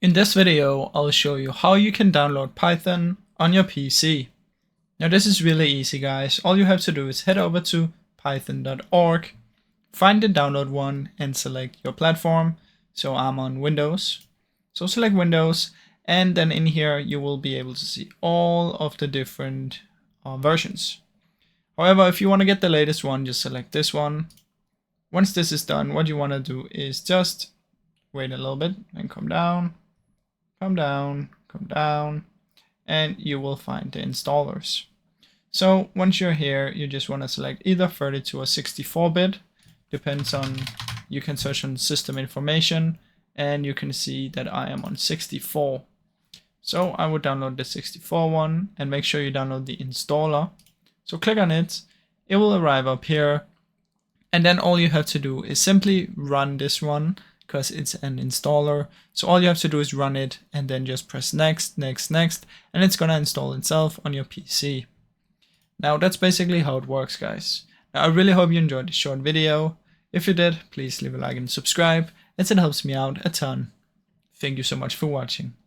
In this video, I'll show you how you can download Python on your PC. Now this is really easy, guys. All you have to do is head over to python.org, find the download one and select your platform. So I'm on Windows. So select Windows, and then in here you will be able to see all of the different versions. However, if you want to get the latest one, just select this one. Once this is done, what you want to do is just wait a little bit and come down, come down, come down, and you will find the installers. So once you're here, you just want to select either 32 or 64-bit. Depends on, you can search on system information and you can see that I am on 64. So I would download the 64 one and make sure you download the installer. So click on it, it will arrive up here. And then all you have to do is simply run this one because it's an installer. So all you have to do is run it and then just press next, next, next, and it's gonna install itself on your PC. Now that's basically how it works, guys. Now I really hope you enjoyed this short video. If you did, please leave a like and subscribe, as it helps me out a ton. Thank you so much for watching.